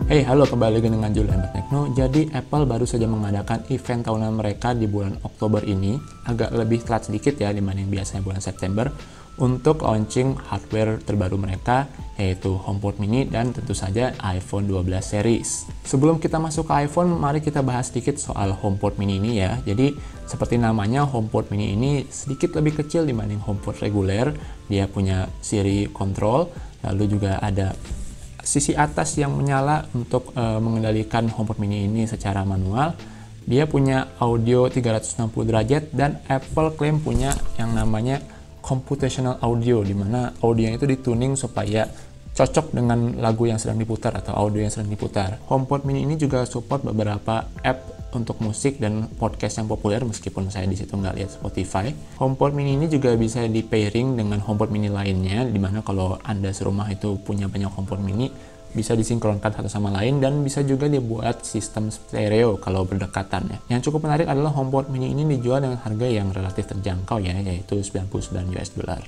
Hey, halo, kembali lagi dengan Julian Tekno. Jadi, Apple baru saja mengadakan event tahunan mereka di bulan Oktober ini, agak lebih telat sedikit ya dibanding biasanya bulan September, untuk launching hardware terbaru mereka, yaitu HomePod mini dan tentu saja iPhone 12 series. Sebelum kita masuk ke iPhone, mari kita bahas sedikit soal HomePod mini ini ya. Jadi, seperti namanya, HomePod mini ini sedikit lebih kecil dibanding HomePod reguler. Dia punya Siri control, lalu juga ada sisi atas yang menyala untuk mengendalikan HomePod mini ini secara manual. Dia punya audio 360 derajat dan Apple klaim punya yang namanya computational audio, di mana audionya itu dituning supaya cocok dengan lagu yang sedang diputar atau audio yang sedang diputar. HomePod mini ini juga support beberapa app untuk musik dan podcast yang populer, meskipun saya di situ nggak lihat Spotify. HomePod mini ini juga bisa di pairing dengan HomePod mini lainnya, dimana kalau Anda serumah itu punya banyak HomePod mini, bisa disinkronkan satu sama lain dan bisa juga dibuat sistem stereo kalau berdekatan ya. Yang cukup menarik adalah HomePod mini ini dijual dengan harga yang relatif terjangkau ya, yaitu $99.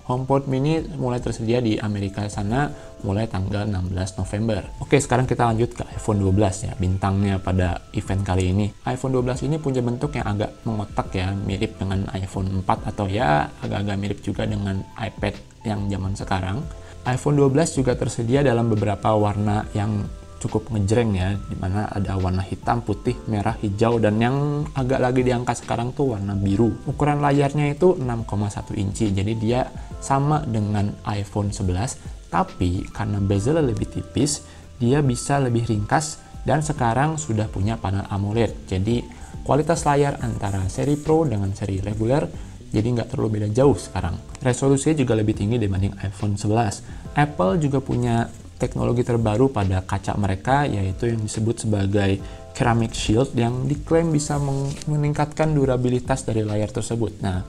HomePod mini mulai tersedia di Amerika sana mulai tanggal 16 November. Oke, sekarang kita lanjut ke iPhone 12 ya, bintangnya pada event kali ini. iPhone 12 ini punya bentuk yang agak mengotak ya, mirip dengan iPhone 4 atau ya agak-agak mirip juga dengan iPad yang zaman sekarang. iPhone 12 juga tersedia dalam beberapa warna yang cukup ngejreng ya, dimana ada warna hitam, putih, merah, hijau, dan yang agak lagi diangkat sekarang tuh warna biru. Ukuran layarnya itu 6,1 inci, jadi dia sama dengan iPhone 11, tapi karena bezel lebih tipis, dia bisa lebih ringkas dan sekarang sudah punya panel AMOLED. Jadi kualitas layar antara seri Pro dengan seri reguler jadi nggak terlalu beda jauh sekarang. Resolusinya juga lebih tinggi dibanding iPhone 11. Apple juga punya teknologi terbaru pada kaca mereka, yaitu yang disebut sebagai Ceramic Shield, yang diklaim bisa meningkatkan durabilitas dari layar tersebut. Nah,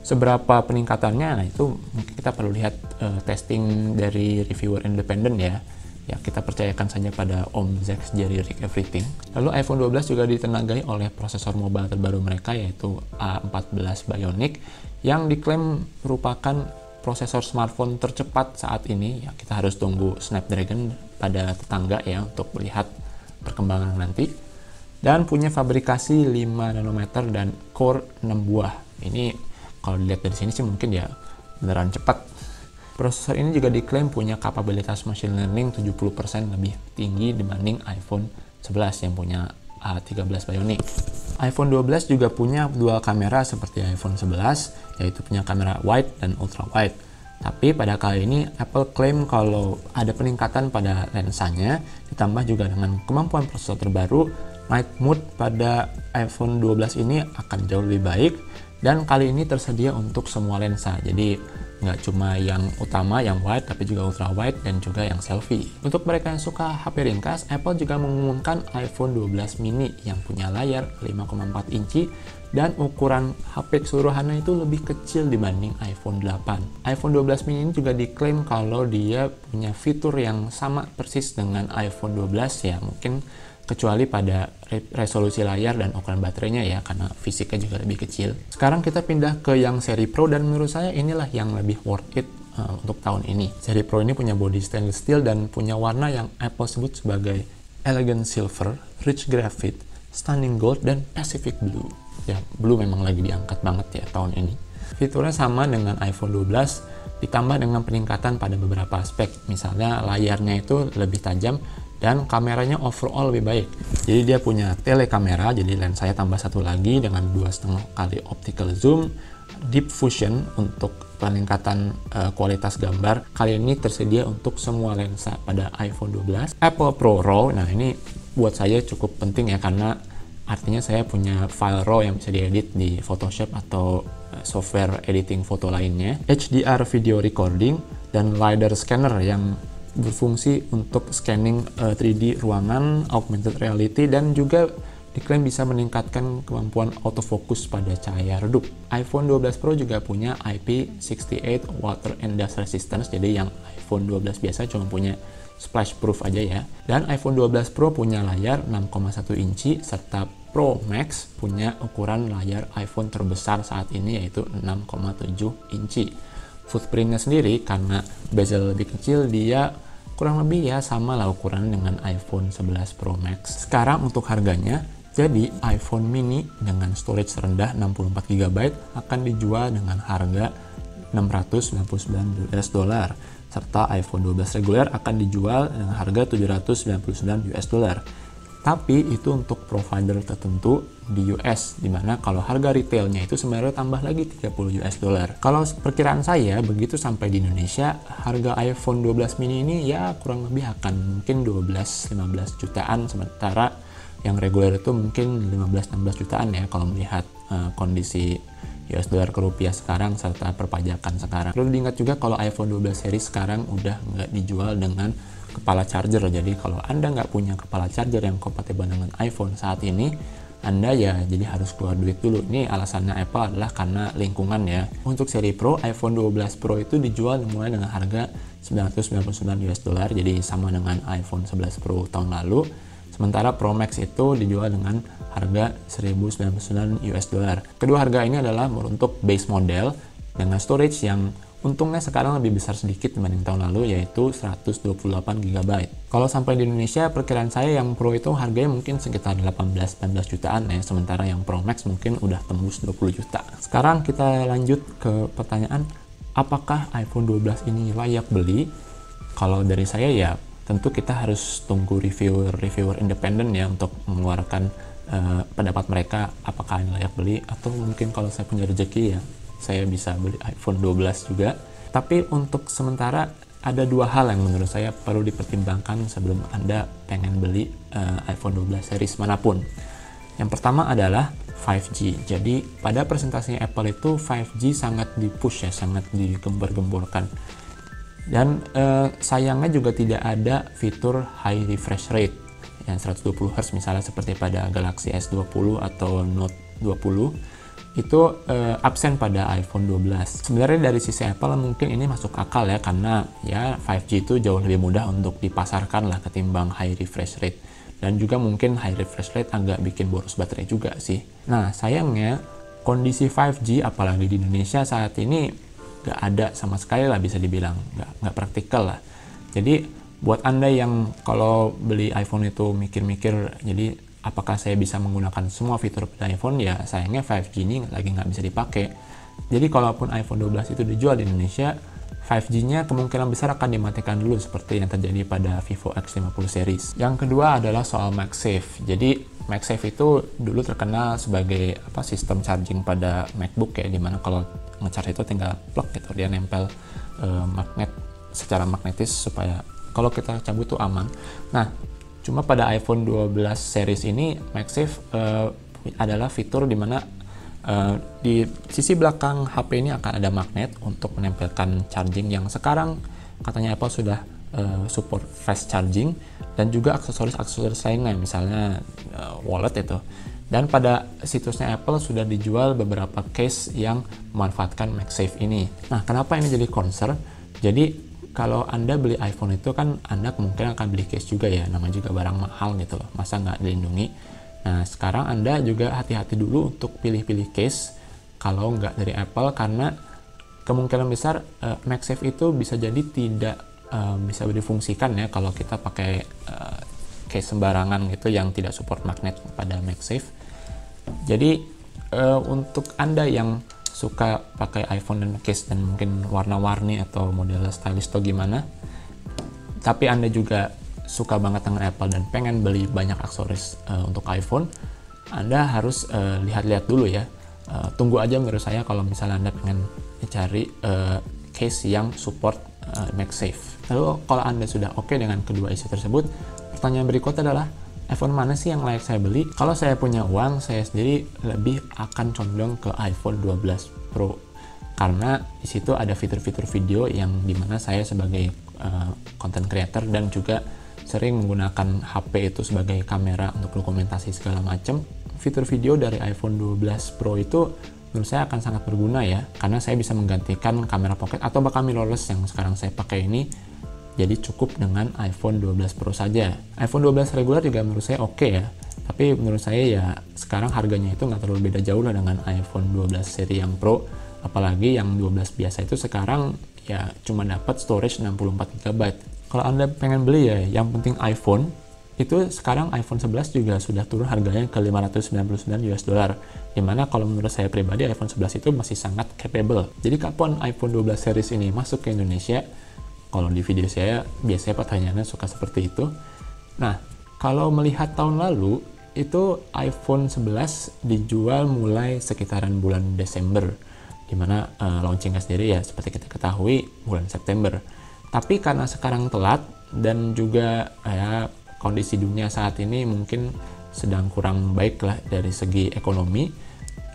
seberapa peningkatannya? Nah, itu mungkin kita perlu lihat testing dari reviewer independen ya. Ya, kita percayakan saja pada Om Zack dari Rick Everything. Lalu iPhone 12 juga ditenagai oleh prosesor mobile terbaru mereka, yaitu A14 Bionic, yang diklaim merupakan prosesor smartphone tercepat saat ini. Ya, kita harus tunggu Snapdragon pada tetangga ya untuk melihat perkembangan nanti. Dan punya fabrikasi 5 nanometer dan core 6 buah. Ini kalau dilihat dari sini sih mungkin ya beneran cepat. Prosesor ini juga diklaim punya kapabilitas machine learning 70% lebih tinggi dibanding iPhone 11 yang punya A13 Bionic. iPhone 12 juga punya dual kamera seperti iPhone 11, yaitu punya kamera wide dan ultra wide. Tapi pada kali ini Apple klaim kalau ada peningkatan pada lensanya, ditambah juga dengan kemampuan prosesor terbaru, night mode pada iPhone 12 ini akan jauh lebih baik, dan kali ini tersedia untuk semua lensa. Jadi nggak cuma yang utama, yang wide, tapi juga ultra wide dan juga yang selfie. Untuk mereka yang suka HP ringkas, Apple juga mengumumkan iPhone 12 mini yang punya layar 5,4 inci dan ukuran HP keseluruhannya itu lebih kecil dibanding iPhone 8. iPhone 12 mini ini juga diklaim kalau dia punya fitur yang sama persis dengan iPhone 12 ya, mungkin kecuali pada resolusi layar dan ukuran baterainya ya, karena fisiknya juga lebih kecil. Sekarang kita pindah ke yang seri Pro, dan menurut saya inilah yang lebih worth it untuk tahun ini. Seri Pro ini punya body stainless steel dan punya warna yang Apple sebut sebagai Elegant Silver, Rich Graphite, Stunning Gold, dan Pacific Blue. Ya, blue memang lagi diangkat banget ya tahun ini. Fiturnya sama dengan iPhone 12, ditambah dengan peningkatan pada beberapa aspek. Misalnya layarnya itu lebih tajam, dan kameranya overall lebih baik. Jadi dia punya telekamera, jadi lensanya tambah satu lagi dengan 2,5 kali optical zoom, deep fusion untuk peningkatan kualitas gambar. Kali ini tersedia untuk semua lensa pada iPhone 12. Apple Pro RAW, nah ini buat saya cukup penting ya, karena artinya saya punya file RAW yang bisa diedit di Photoshop atau software editing foto lainnya. HDR video recording dan LiDAR scanner yang berfungsi untuk scanning 3D ruangan, augmented reality, dan juga diklaim bisa meningkatkan kemampuan autofocus pada cahaya redup. iPhone 12 Pro juga punya IP68 water and dust resistance, jadi yang iPhone 12 biasa cuma punya splash proof aja ya. Dan iPhone 12 Pro punya layar 6,1 inci, serta Pro Max punya ukuran layar iPhone terbesar saat ini, yaitu 6,7 inci. Footprintnya sendiri, karena bezel lebih kecil, dia kurang lebih ya sama lah ukuran dengan iPhone 11 Pro Max. Sekarang untuk harganya, jadi iPhone mini dengan storage rendah 64 GB akan dijual dengan harga $699 US, serta iPhone 12 reguler akan dijual dengan harga $799 US. Tapi itu untuk provider tertentu di US, dimana kalau harga retailnya itu sebenarnya tambah lagi $30 US. Kalau perkiraan saya, begitu sampai di Indonesia, harga iPhone 12 mini ini ya kurang lebih akan mungkin 12-15 jutaan, sementara yang reguler itu mungkin 15-16 jutaan ya kalau melihat kondisi US dollar ke rupiah sekarang serta perpajakan sekarang. Perlu diingat juga kalau iPhone 12 series sekarang udah nggak dijual dengan kepala charger. Jadi kalau Anda nggak punya kepala charger yang kompatibel dengan iPhone saat ini, Anda ya jadi harus keluar duit dulu. Ini alasannya Apple adalah karena lingkungan ya. Untuk seri Pro, iPhone 12 Pro itu dijual mulai dengan harga $999 US, jadi sama dengan iPhone 11 Pro tahun lalu. Sementara Pro Max itu dijual dengan harga $1.099 US. Kedua harga ini adalah untuk base model dengan storage yang untungnya sekarang lebih besar sedikit dibanding tahun lalu, yaitu 128 GB. Kalau sampai di Indonesia, perkiraan saya yang Pro itu harganya mungkin sekitar 18-19 jutaan ya, sementara yang Pro Max mungkin udah tembus 20 juta. Sekarang kita lanjut ke pertanyaan, apakah iPhone 12 ini layak beli? Kalau dari saya ya, tentu kita harus tunggu reviewer independen ya untuk mengeluarkan pendapat mereka apakah ini layak beli, atau mungkin kalau saya punya rezeki ya saya bisa beli iPhone 12 juga. Tapi untuk sementara ada dua hal yang menurut saya perlu dipertimbangkan sebelum Anda pengen beli iPhone 12 series manapun. Yang pertama adalah 5G. Jadi pada presentasinya Apple itu 5G sangat di-push ya, sangat digembar-gemborkan. Dan sayangnya juga tidak ada fitur high refresh rate yang 120 Hz misalnya seperti pada Galaxy S20 atau Note 20. Itu absen pada iPhone 12. Sebenarnya dari sisi Apple mungkin ini masuk akal ya, karena ya 5G itu jauh lebih mudah untuk dipasarkan lah ketimbang high refresh rate. Dan juga mungkin high refresh rate agak bikin boros baterai juga sih. Nah sayangnya kondisi 5G apalagi di Indonesia saat ini nggak ada sama sekali lah, bisa dibilang nggak praktikal lah. Jadi buat Anda yang kalau beli iPhone itu mikir-mikir, jadi apakah saya bisa menggunakan semua fitur pada iPhone, ya sayangnya 5G ini lagi nggak bisa dipakai. Jadi kalaupun iPhone 12 itu dijual di Indonesia, 5G-nya kemungkinan besar akan dimatikan dulu seperti yang terjadi pada Vivo X50 series. Yang kedua adalah soal MagSafe. Jadi MagSafe itu dulu terkenal sebagai sistem charging pada MacBook ya, dimana kalau nge-charge itu tinggal plug gitu, dia nempel magnet secara magnetis supaya kalau kita cabut itu aman. Nah, cuma pada iPhone 12 series ini MagSafe adalah fitur dimana di sisi belakang HP ini akan ada magnet untuk menempelkan charging yang sekarang katanya Apple sudah support fast charging, dan juga aksesoris-aksesoris lainnya misalnya wallet itu. Dan pada situsnya Apple sudah dijual beberapa case yang memanfaatkan MagSafe ini. Nah, kenapa ini jadi concern? Jadi kalau Anda beli iPhone itu kan Anda kemungkinan akan beli case juga ya, namanya juga barang mahal gitu loh, masa nggak dilindungi. Nah sekarang Anda juga hati-hati dulu untuk pilih-pilih case kalau nggak dari Apple, karena kemungkinan besar MagSafe itu bisa jadi tidak bisa difungsikan ya kalau kita pakai case sembarangan gitu yang tidak support magnet pada MagSafe. Jadi untuk Anda yang suka pakai iPhone dan case dan mungkin warna-warni atau model stylish atau gimana, tapi Anda juga suka banget dengan Apple dan pengen beli banyak aksesoris untuk iPhone, Anda harus lihat-lihat dulu ya. Tunggu aja menurut saya kalau misalnya Anda pengen cari case yang support MagSafe. Lalu kalau Anda sudah oke dengan kedua isu tersebut, pertanyaan berikutnya adalah iPhone mana sih yang layak saya beli? Kalau saya punya uang, saya sendiri lebih akan condong ke iPhone 12 Pro. Karena di situ ada fitur-fitur video yang dimana saya sebagai content creator dan juga sering menggunakan HP itu sebagai kamera untuk dokumentasi segala macam. Fitur video dari iPhone 12 Pro itu menurut saya akan sangat berguna ya, karena saya bisa menggantikan kamera pocket atau bahkan mirrorless yang sekarang saya pakai ini. Jadi cukup dengan iPhone 12 Pro saja. iPhone 12 reguler juga menurut saya oke ya. Tapi menurut saya ya sekarang harganya itu nggak terlalu beda jauh lah dengan iPhone 12 seri yang Pro. Apalagi yang 12 biasa itu sekarang ya cuma dapat storage 64 GB. Kalau Anda pengen beli ya, yang penting iPhone, itu sekarang iPhone 11 juga sudah turun harganya ke 599 US dollar. Dimana kalau menurut saya pribadi iPhone 11 itu masih sangat capable. Jadi kapan iPhone 12 series ini masuk ke Indonesia? Kalau di video saya biasanya pertanyaannya suka seperti itu. Nah, kalau melihat tahun lalu, itu iPhone 11 dijual mulai sekitaran bulan Desember. Dimana launchingnya sendiri ya seperti kita ketahui bulan September. Tapi karena sekarang telat dan juga ya kondisi dunia saat ini mungkin sedang kurang baik lah dari segi ekonomi,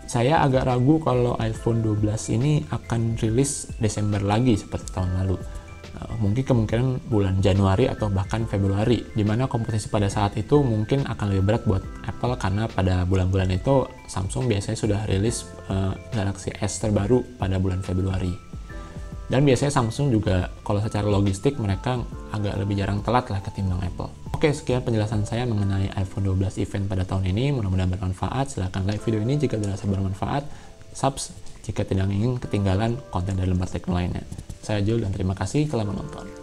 saya agak ragu kalau iPhone 12 ini akan rilis Desember lagi seperti tahun lalu. Mungkin kemungkinan bulan Januari atau bahkan Februari, di mana kompetisi pada saat itu mungkin akan lebih berat buat Apple karena pada bulan-bulan itu Samsung biasanya sudah rilis Galaxy S terbaru pada bulan Februari. Dan biasanya Samsung juga kalau secara logistik mereka agak lebih jarang telat lah ketimbang Apple. Oke, sekian penjelasan saya mengenai iPhone 12 event pada tahun ini. Mudah-mudahan bermanfaat. Silahkan like video ini jika dirasa bermanfaat. Subs jika tidak ingin ketinggalan konten dari Lembar Tekno lainnya. Saya Jul dan terima kasih telah menonton.